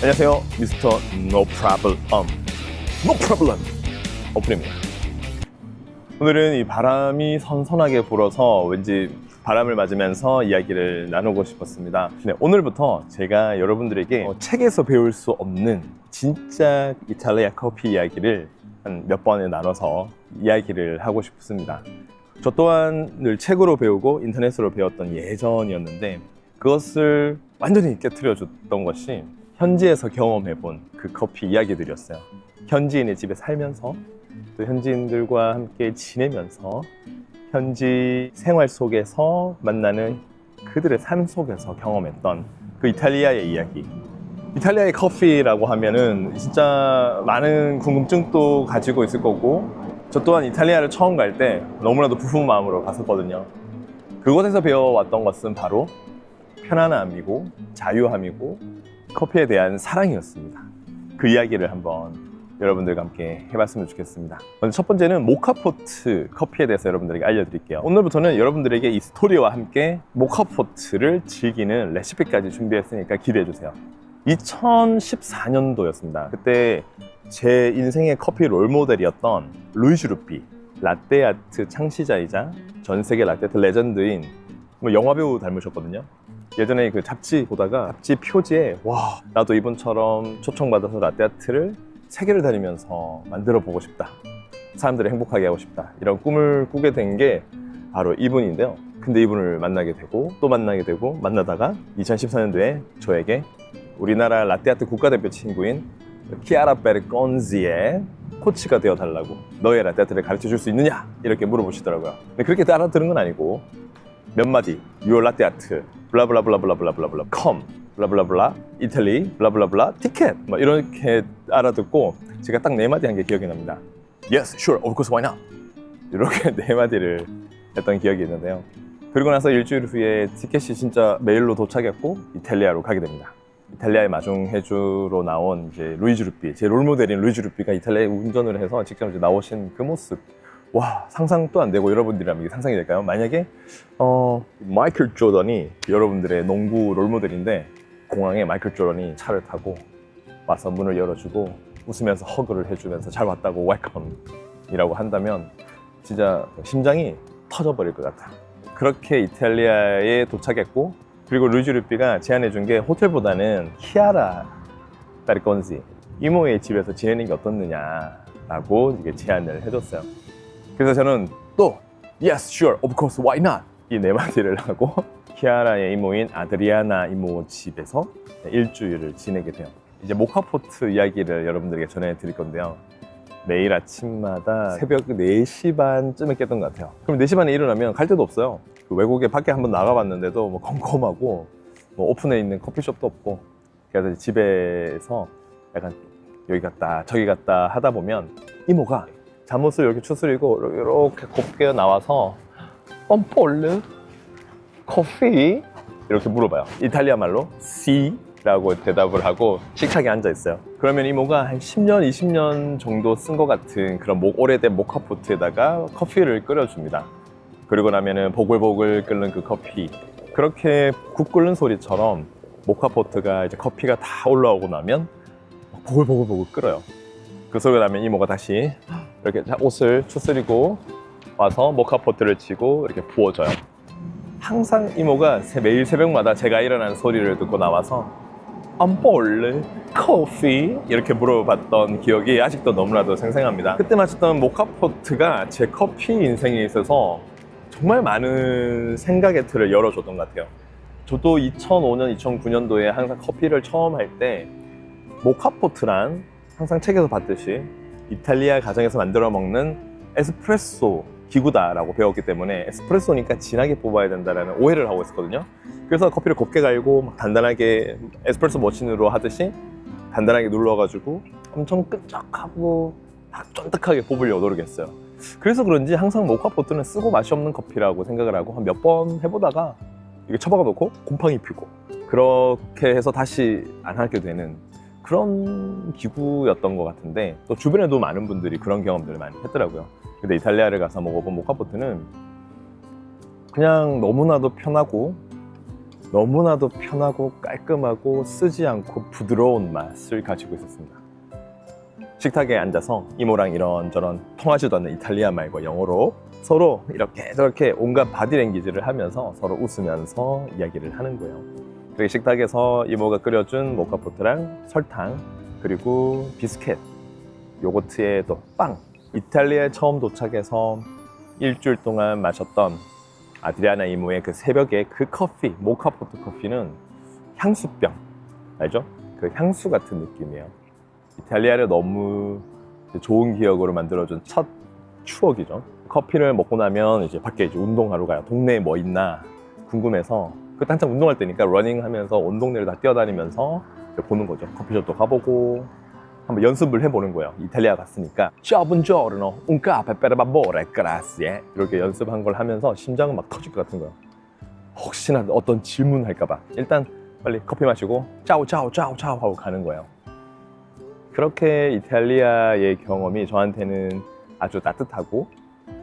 안녕하세요, 미스터 No Problem No Problem 오픈입니다. 오늘은 이 바람이 선선하게 불어서 왠지 바람을 맞으면서 이야기를 나누고 싶었습니다. 네, 오늘부터 제가 여러분들에게 책에서 배울 수 없는 진짜 이탈리아 커피 이야기를 한 몇 번에 나눠서 이야기를 하고 싶습니다. 저 또한 늘 책으로 배우고 인터넷으로 배웠던 예전이었는데 그것을 완전히 깨트려 줬던 것이 현지에서 경험해본 그 커피 이야기들이었어요. 현지인의 집에 살면서 또 현지인들과 함께 지내면서 현지 생활 속에서 만나는 그들의 삶 속에서 경험했던 그 이탈리아의 이야기. 이탈리아의 커피라고 하면은 진짜 많은 궁금증도 가지고 있을 거고, 저 또한 이탈리아를 처음 갈 때 너무나도 부푼 마음으로 갔었거든요. 그곳에서 배워왔던 것은 바로 편안함이고 자유함이고 커피에 대한 사랑이었습니다. 그 이야기를 한번 여러분들과 함께 해봤으면 좋겠습니다. 먼저 첫 번째는 모카포트 커피에 대해서 여러분들에게 알려드릴게요. 오늘부터는 여러분들에게 이 스토리와 함께 모카포트를 즐기는 레시피까지 준비했으니까 기대해주세요. 2014년도였습니다. 그때 제 인생의 커피 롤모델이었던 루이지 루피, 라떼아트 창시자이자 전 세계 라떼아트 레전드인 영화배우 닮으셨거든요. 예전에 그 잡지 보다가 잡지 표지에 와, 나도 이분처럼 초청받아서 라떼아트를 세계를 다니면서 만들어 보고 싶다, 사람들을 행복하게 하고 싶다, 이런 꿈을 꾸게 된 게 바로 이분인데요. 근데 이분을 만나게 되고 또 만나게 되고 만나다가 2014년도에 저에게 우리나라 라떼아트 국가대표 친구인 키아라 베르건지의 코치가 되어달라고, 너의 라떼아트를 가르쳐 줄 수 있느냐, 이렇게 물어보시더라고요. 근데 그렇게 알아들은 건 아니고 몇 마디, Your 라떼아트 블라블라블라블라블라블라 컴 블라블라블라 이탈리 블라블라블라 티켓 뭐 이렇게 알아듣고 제가 딱 네 마디 한 게 기억이 납니다. Yes, sure, of course, why not? 이렇게 네 마디를 했던 기억이 있는데요. 그리고 나서 일주일 후에 티켓이 진짜 메일로 도착했고 이탈리아로 가게 됩니다. 이탈리아에 마중해주러 나온 이제 루이지 루피, 제 롤모델인 루이지 루피가 이탈리아에 운전을 해서 직접 이제 나오신 그 모습, 와, 상상도 안 되고, 여러분들이라면 이게 상상이 될까요? 만약에 마이클 조던이 여러분들의 농구 롤모델인데 공항에 마이클 조던이 차를 타고 와서 문을 열어주고 웃으면서 허그를 해주면서 잘 왔다고 웰컴이라고 한다면 진짜 심장이 터져버릴 것 같아. 그렇게 이탈리아에 도착했고, 그리고 루이지 루피가 제안해준 게 호텔보다는 키아라 베르건지 이모의 집에서 지내는 게 어떻느냐라고 이게 제안을 해줬어요. 그래서 저는 또 Yes, sure, of course, why not? 이 네 마디를 하고 키아라의 이모인 아드리아나 이모 집에서 일주일을 지내게 돼요. 이제 모카포트 이야기를 여러분들에게 전해드릴 건데요. 매일 아침마다 새벽 4시 반쯤에 깼던 것 같아요. 그럼 4시 반에 일어나면 갈 데도 없어요. 그 외국에 밖에 한번 나가봤는데도 뭐 컴컴하고 뭐 오픈해 있는 커피숍도 없고, 그래서 집에서 약간 여기 갔다 저기 갔다 하다 보면 이모가 잠옷을 이렇게 추스리고 이렇게 곱게 나와서 뻔볼르 커피? 이렇게 물어봐요. 이탈리아 말로 C 라고 대답을 하고 식탁에 앉아 있어요. 그러면 이모가 한 10년, 20년 정도 쓴 것 같은 그런 오래된 모카포트에다가 커피를 끓여줍니다. 그리고 나면은 보글보글 끓는 그 커피, 그렇게 국 끓는 소리처럼 모카포트가 이제 커피가 다 올라오고 나면 보글보글 끓어요. 그 소리가 나면 이모가 다시 이렇게 옷을 추스리고 와서 모카포트를 치고 이렇게 부어줘요. 항상 이모가 매일 새벽마다 제가 일어나는 소리를 듣고 나와서 ampoule 커피 이렇게 물어봤던 기억이 아직도 너무나도 생생합니다. 그때 마셨던 모카포트가 제 커피 인생에 있어서 정말 많은 생각의 틀을 열어줬던 것 같아요. 저도 2005년, 2009년도에 항상 커피를 처음 할 때 모카포트란 항상 책에서 봤듯이 이탈리아 가정에서 만들어 먹는 에스프레소 기구다라고 배웠기 때문에 에스프레소니까 진하게 뽑아야 된다는 오해를 하고 있었거든요. 그래서 커피를 곱게 갈고 막 단단하게 에스프레소 머신으로 하듯이 단단하게 눌러가지고 엄청 끈적하고 막 쫀득하게 뽑으려고 노력했어요. 그래서 그런지 항상 모카포트는 쓰고 맛이 없는 커피라고 생각을 하고 한 몇 번 해보다가 이게 처박아 놓고 곰팡이 피고 그렇게 해서 다시 안 하게 되는 그런 기구였던 것 같은데, 또 주변에도 많은 분들이 그런 경험들을 많이 했더라고요. 근데 이탈리아를 가서 먹어본 모카포트는 그냥 너무나도 편하고 너무나도 편하고 깔끔하고 쓰지 않고 부드러운 맛을 가지고 있었습니다. 식탁에 앉아서 이모랑 이런저런 통하지도 않는 이탈리아 말과 영어로 서로 이렇게 저렇게 온갖 바디랭귀지를 하면서 서로 웃으면서 이야기를 하는 거예요. 그리고 식탁에서 이모가 끓여준 모카포트랑 설탕, 그리고 비스켓, 요거트에 또 빵. 이탈리아에 처음 도착해서 일주일 동안 마셨던 아드리아나 이모의 그 새벽에 그 커피, 모카포트 커피는 향수병, 알죠? 그 향수 같은 느낌이에요. 이탈리아를 너무 좋은 기억으로 만들어준 첫 추억이죠. 커피를 먹고 나면 이제 밖에 이제 운동하러 가요. 동네에 뭐 있나 궁금해서. 그때 한참 운동할 때니까 러닝 하면서 온 동네를 다 뛰어다니면서 보는 거죠. 커피숍도 가보고 한번 연습을 해보는 거예요. 이탈리아 갔으니까 Ciao buongiorno, un caffè per favore, grazie 이렇게 연습한 걸 하면서 심장은 막 터질 것 같은 거예요. 혹시나 어떤 질문 할까봐 일단 빨리 커피 마시고 짜오 짜오 짜오 짜오 하고 가는 거예요. 그렇게 이탈리아의 경험이 저한테는 아주 따뜻하고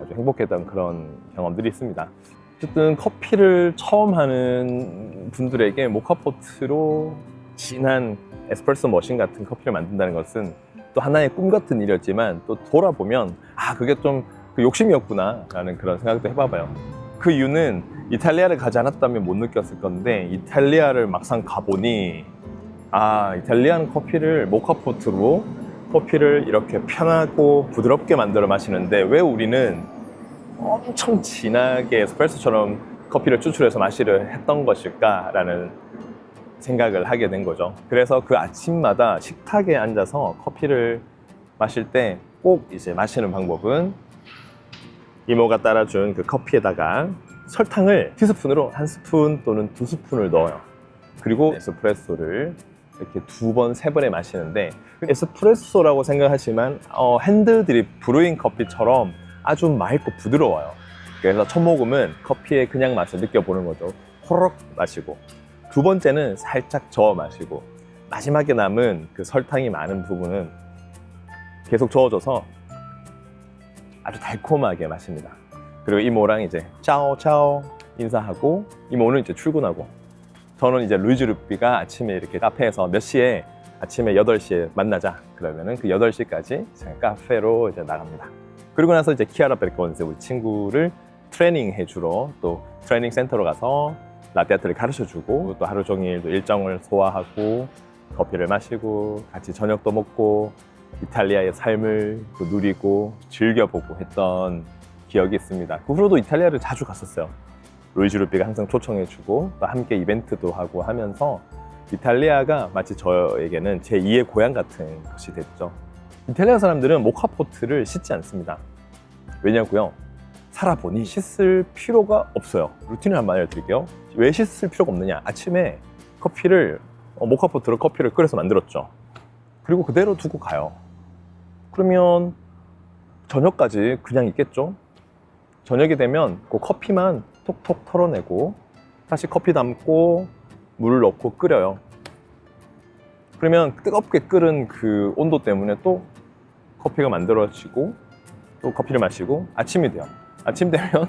아주 행복했던 그런 경험들이 있습니다. 어쨌든 커피를 처음 하는 분들에게 모카포트로 진한 에스프레소 머신 같은 커피를 만든다는 것은 또 하나의 꿈 같은 일이었지만 또 돌아보면 아 그게 좀 욕심이었구나 라는 그런 생각도 해봐봐요. 그 이유는 이탈리아를 가지 않았다면 못 느꼈을 건데 이탈리아를 막상 가보니 아 이탈리안 커피를 모카포트로 커피를 이렇게 편하고 부드럽게 만들어 마시는데 왜 우리는 엄청 진하게 에스프레소처럼 커피를 추출해서 마시려 했던 것일까 라는 생각을 하게 된 거죠. 그래서 그 아침마다 식탁에 앉아서 커피를 마실 때 꼭 이제 마시는 방법은 이모가 따라준 그 커피에다가 설탕을 티스푼으로 1스푼 또는 2스푼을 넣어요. 그리고 에스프레소를 이렇게 2번, 3번에 마시는데 에스프레소라고 생각하지만 핸드드립 브루잉 커피처럼 아주 맑고 부드러워요. 그래서 첫 모금은 커피의 그냥 맛을 느껴보는 거죠. 호록 마시고 두 번째는 살짝 저어 마시고 마지막에 남은 그 설탕이 많은 부분은 계속 저어줘서 아주 달콤하게 마십니다. 그리고 이모랑 이제 짜오 짜오 인사하고 이모는 이제 출근하고 저는 이제 루이지 루피가 아침에 이렇게 카페에서 몇 시에 아침에 8시에 만나자 그러면은 그 8시까지 카페로 이제 나갑니다. 그리고 나서 이제 키아라 베르콘세 우리 친구를 트레이닝 해주러 또 트레이닝 센터로 가서 라떼아트를 가르쳐주고 또 하루 종일 또 일정을 소화하고 커피를 마시고 같이 저녁도 먹고 이탈리아의 삶을 또 누리고 즐겨보고 했던 기억이 있습니다. 그 후로도 이탈리아를 자주 갔었어요. 루이지 루피가 항상 초청해주고 또 함께 이벤트도 하고 하면서 이탈리아가 마치 저에게는 제2의 고향 같은 것이 됐죠. 이탈리아 사람들은 모카포트를 씻지 않습니다. 왜냐고요? 살아보니 씻을 필요가 없어요. 루틴을 한번 알려드릴게요. 왜 씻을 필요가 없느냐? 아침에 커피를 모카포트로 커피를 끓여서 만들었죠. 그리고 그대로 두고 가요. 그러면 저녁까지 그냥 있겠죠? 저녁이 되면 그 커피만 톡톡 털어내고 다시 커피 담고 물을 넣고 끓여요. 그러면 뜨겁게 끓은 그 온도 때문에 또 커피가 만들어지고 또 커피를 마시고 아침이 돼요. 아침 되면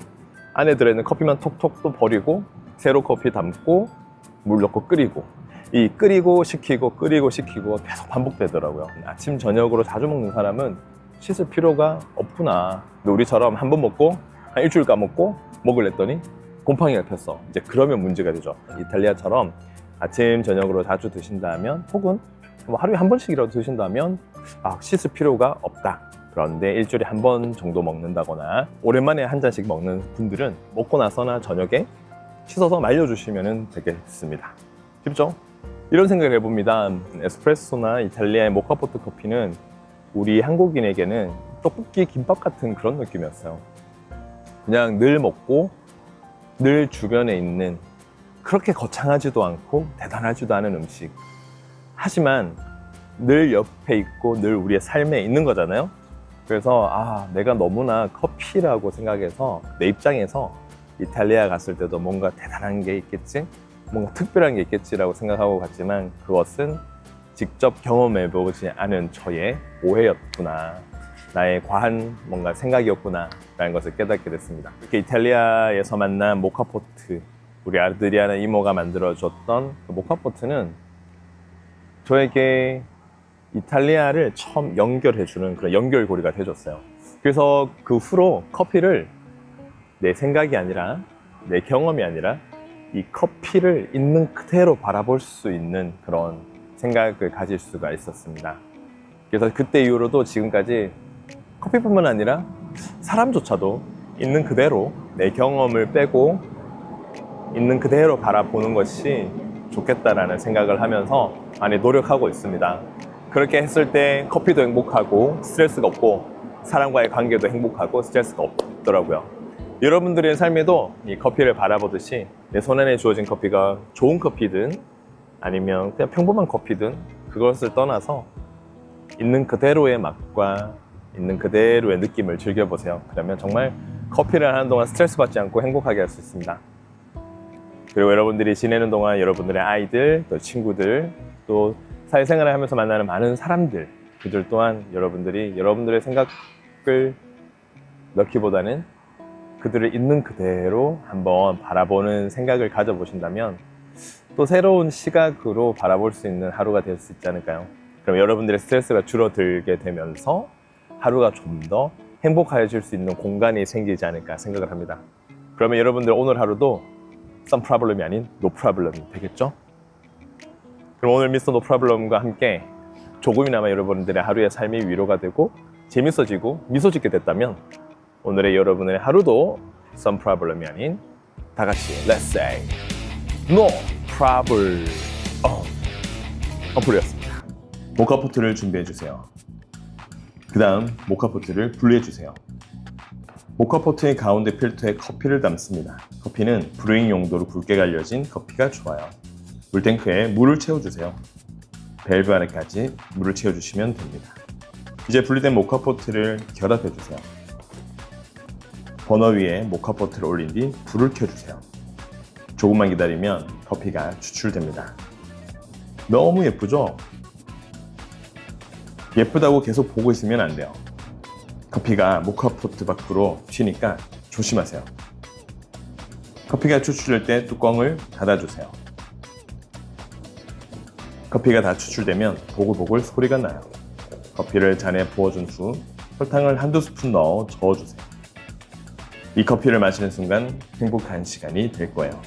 안에 들어있는 커피만 톡톡 또 버리고 새로 커피 담고 물 넣고 끓이고 이 끓이고 식히고 끓이고 식히고 계속 반복되더라고요. 아침 저녁으로 자주 먹는 사람은 씻을 필요가 없구나. 근데 우리처럼 한 번 먹고 한 일주일 까먹고 먹으랬더니 곰팡이가 폈어. 이제 그러면 문제가 되죠. 이탈리아처럼 아침 저녁으로 자주 드신다면 혹은 뭐 하루에 한 번씩이라도 드신다면 씻을 필요가 없다. 그런데 일주일에 한 번 정도 먹는다거나 오랜만에 한 잔씩 먹는 분들은 먹고 나서나 저녁에 씻어서 말려주시면 되겠습니다. 쉽죠? 이런 생각을 해봅니다. 에스프레소나 이탈리아의 모카포트 커피는 우리 한국인에게는 떡볶이 김밥 같은 그런 느낌이었어요. 그냥 늘 먹고 늘 주변에 있는 그렇게 거창하지도 않고 대단하지도 않은 음식, 하지만 늘 옆에 있고 늘 우리의 삶에 있는 거잖아요. 그래서 내가 너무나 커피라고 생각해서 내 입장에서 이탈리아 갔을 때도 뭔가 대단한 게 있겠지, 뭔가 특별한 게 있겠지라고 생각하고 갔지만 그것은 직접 경험해보지 않은 저의 오해였구나, 나의 과한 뭔가 생각이었구나 라는 것을 깨닫게 됐습니다. 이렇게 이탈리아에서 만난 모카포트, 우리 아드리아나 이모가 만들어줬던 그 모카포트는 저에게 이탈리아를 처음 연결해주는 그런 연결고리가 돼줬어요. 그래서 그 후로 커피를 내 생각이 아니라, 내 경험이 아니라 이 커피를 있는 그대로 바라볼 수 있는 그런 생각을 가질 수가 있었습니다. 그래서 그때 이후로도 지금까지 커피뿐만 아니라 사람조차도 있는 그대로 내 경험을 빼고 있는 그대로 바라보는 것이 좋겠다라는 생각을 하면서 많이 노력하고 있습니다. 그렇게 했을 때 커피도 행복하고 스트레스가 없고 사람과의 관계도 행복하고 스트레스가 없더라고요. 여러분들의 삶에도 이 커피를 바라보듯이 내 손안에 주어진 커피가 좋은 커피든 아니면 그냥 평범한 커피든 그것을 떠나서 있는 그대로의 맛과 있는 그대로의 느낌을 즐겨보세요. 그러면 정말 커피를 하는 동안 스트레스 받지 않고 행복하게 할 수 있습니다. 그리고 여러분들이 지내는 동안 여러분들의 아이들, 또 친구들, 또 사회생활을 하면서 만나는 많은 사람들, 그들 또한 여러분들이 여러분들의 생각을 넣기보다는 그들을 있는 그대로 한번 바라보는 생각을 가져보신다면 또 새로운 시각으로 바라볼 수 있는 하루가 될 수 있지 않을까요? 그럼 여러분들의 스트레스가 줄어들게 되면서 하루가 좀 더 행복해질 수 있는 공간이 생기지 않을까 생각을 합니다. 그러면 여러분들 오늘 하루도 some problem이 아닌 no problem이 되겠죠? 그럼 오늘 미스터 노 프로블럼과 함께 조금이나마 여러분들의 하루의 삶이 위로가 되고 재밌어지고 미소 짓게 됐다면 오늘의 여러분의 하루도 some problem이 아닌 다 같이 let's say no problem 어플이었습니다. 모카포트를 준비해 주세요. 그 다음 모카포트를 분리해 주세요. 모카포트의 가운데 필터에 커피를 담습니다. 커피는 브루잉 용도로 굵게 갈려진 커피가 좋아요. 물탱크에 물을 채워주세요. 밸브 안에까지 물을 채워주시면 됩니다. 이제 분리된 모카포트를 결합해주세요. 버너 위에 모카포트를 올린 뒤 불을 켜주세요. 조금만 기다리면 커피가 추출됩니다. 너무 예쁘죠? 예쁘다고 계속 보고 있으면 안 돼요. 커피가 모카포트 밖으로 튀니까 조심하세요. 커피가 추출될 때 뚜껑을 닫아주세요. 커피가 다 추출되면 보글보글 소리가 나요. 커피를 잔에 부어준 후 설탕을 한두 스푼 넣어 저어주세요. 이 커피를 마시는 순간 행복한 시간이 될 거예요.